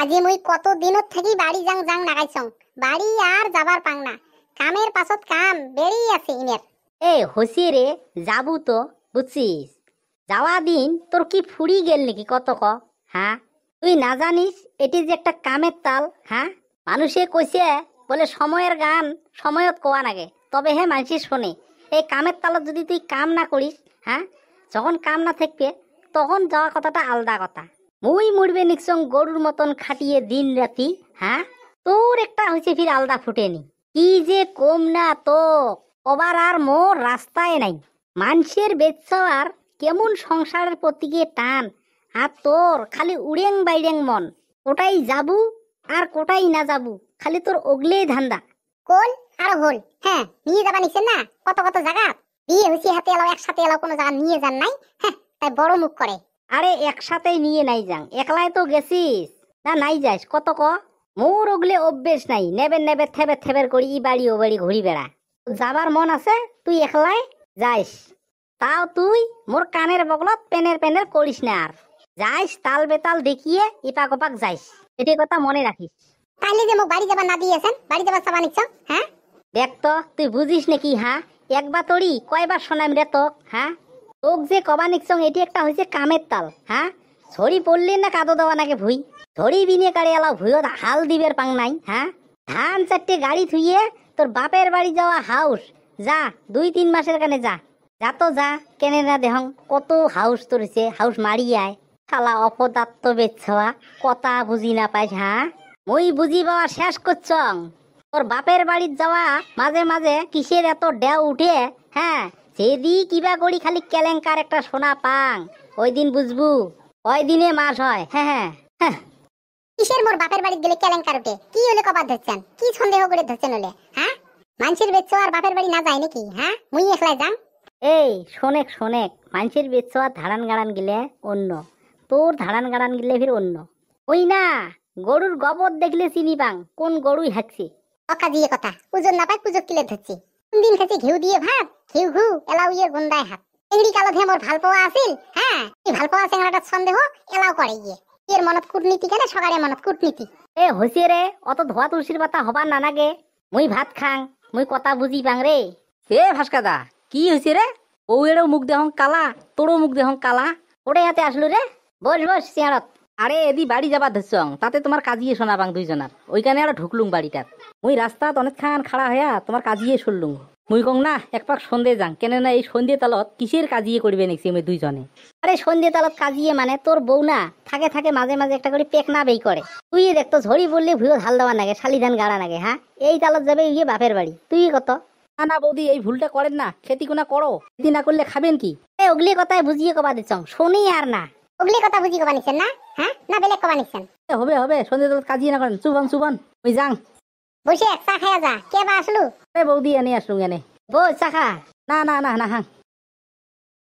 আজি মুই কত দিনত থাকি বাড়ি যাং যাং নাগাইছং, বাড়ি আর যাবার পাং না। কামের পাছত কাম বেড়ি আছে ইনের। এ হসি রে, যাবু তো বুঝছিস। যাওয়া দিন তোর কি ফুরি গেল নাকি কত ক? হ্যাঁ, তুই না জানিস এটি যে একটা কামের তাল? হ্যাঁ, মানুষে কইছে বলে সময়ের গান সময়ত কোয়া নাগে, তবে হে মানুষে শোনে। এই কামের তালত যদি তুই কাম না করিস, হ্যাঁ, যখন কাম না থাকবে তখন যাওয়া কথাটা আলাদা কথা। মুই মুড়বে নিকসং গরুর মতন খাটিয়ে দিন রাতি, হ্যাঁ, তোর একটা হয়েছে ফির আলাদা ফুটেনি। কি যে কম না তো, কবার আর মোর রাস্তায় নাই। মানুষের বেচর কেমন সংসারের প্রতি গিয়ে টান, আর তোর খালি উড়েং বাইরেং মন। কোটাই যাবু আর কোটাই না যাবু, খালি তোর ওগলেই ধান্দা। কোল আর হোল, হ্যাঁ নিয়ে যাবা নিছেন না কত কত জায়গা। বিয়ে হয়েছি হাতে এলাও একসাথে এলাও কোনো জায়গা নিয়ে যান নাই, হ্যাঁ তাই বড় মুখ করে। আরে একসাথেই নিয়ে নাই যাং, একলাই তো গেছিস না নাই যাইস কত ক? মোর ওগলে অভ্যেস নাই, নেবে নেবে থেবে থেবের করি ই বাড়ি ও বাড়ি ঘুরি বেড়া। যাবার মন আছে তুই একলাই যাইস, তাও তুই মোর কানের বগলত পেনের পেনের করিস না। আর যাইস তাল বেতাল দেখিয়ে ইপাক ওপাক যাইস, এটি কথা মনে রাখিস। তাইলে যে মোক বাড়ি যাবা না দিয়েছেন, বাড়ি যাবার চাবা নিচ্ছ? হ্যাঁ দেখ তো তুই বুঝিস নাকি? হ্যাঁ, একবার তোরই কয়বার শোনাম রে তোক? হ্যাঁ, তোক যে কবা নিকছং এটি একটা হয়েছে কামের তাল। হ্যাঁ, ছড়ি পড়লি না কাদো দেওয়া নাকি ভুই, ছড়ি বিনে কাড়ে এলাও ভুইত হাল দিবের পাং নাই। হ্যাঁ, ধান চারটে গাড়ি থুইয়ে তোর বাপের বাড়ি যাওয়া হাউস, যা 2-3 মাসের কানে যা, যা তো যা। কেনে না দেহং কত হাউস তোরছে, হাউস মারি আয়। খালা অপদার্থ বেচ্ছয়া, কথা বুঝি না পাইস? হ্যাঁ, মই বুঝি বাবা শেষ করছং। তোর বাপের বাড়ির যাওয়া মাঝে মাঝে কিসের এত ডেউ উঠে? হ্যাঁ, সেদি কিবা করি খালি কেলেঙ্কার একটা সোনা পাং, ওই দিন বুঝবু, ওই দিনে মাস হয়। হ্যাঁ হ্যাঁ হ্যাঁ। কিসের মোর বাপের বাড়ি গেলে কেলেঙ্কার উঠে? কি হলে কবার ধরছেন? কি সন্দেহ করে ধরছেন হলে? হ্যাঁ, মানুষের বেচ্ছ আর বাপের বাড়ি না যায় নাকি? হ্যাঁ, মুই একলাই যাং। এই শোনেক শোনেক, মানুষের বেচ্ছ আর ধাড়ান গাড়ান গেলে অন্য, তোর ধাড়ান গাড়ান গেলে ফির অন্য। ওই না, গরুর গোবর দেখলে চিনি পাং কোন গরুই হাঁকছি। অকাজিয়ে কথা, ওজন না পাই পুজো কিলে ধরছি। দিন খাচ্ছি ঘিউ দিয়ে ভাত, ঘিউ ঘু এলাও ইয়ে গন্ধায় হাত। চিংড়ি কালো ধে মোর ভাল পাওয়া আছিল। হ্যাঁ, এই ভাল পাওয়া চেংড়াটা সন্দেহ এলাও করে গিয়ে। এর মনত কূটনীতি কেন, সকালে মনত কূটনীতি। এ হইছে রে, অত ধোয়া তুলসীর পাতা হবার না নাগে। মুই ভাত খাং, মুই কথা বুঝি পাং রে। এ ভাস্কাদা, কি হয়েছে রে? বউয়েরও মুখ দেহং কালা, তোরও মুখ দেহং কালা। ওরে হাতে আসলু রে, বস বস চেয়ারত। আরে এদি বাড়ি যাবার ধরছং, তাতে তোমার কাজিয়ে শোনাবাং দুইজনার। ওইখানে আরো ঢুকলুম বাড়িটাত। মুই রাস্তাত অনেকক্ষণ খাড়া হইয়া তোমার কাজিয়ে শুনলুম। মুই কং না এক পাক সন্ধে যাং, কেন না এই সন্ধে তালত কিসের কাজিয়ে করবে নাকি আমি দুইজনে। আরে সন্ধে তালত কাজিয়ে মানে তোর বউ না থাকে থাকে মাঝে মাঝে একটা করে পেক না বেই করে। তুই দেখ তো ঝড়ি বললে ভুয়ো ধাল দেওয়া নাগে, শালি ধান গাড়া নাগে। হ্যাঁ, এই তালত যাবে ইয়ে বাপের বাড়ি, তুই কত? না না বৌদি, এই ভুলটা করেন না, খেতি কোনা করো, খেতি না করলে খাবেন কি? এ ওগলি কথায় বুঝিয়ে কবা দিচ্ছং, শুনি আর না। ওগলি কথা বুঝি কবা নিছেন না? হ্যাঁ, না বেলেগ কবা নিছেন? হবে হবে, সন্ধে তালত কাজিয়ে না করেন, চুবান চুবান, ওই যাং। বসে এক চা খাইয়া যা, কে বা আসলু? বৌদি এনে আসলুম এনে। বস চাখা। না না না না হ্যাঁ।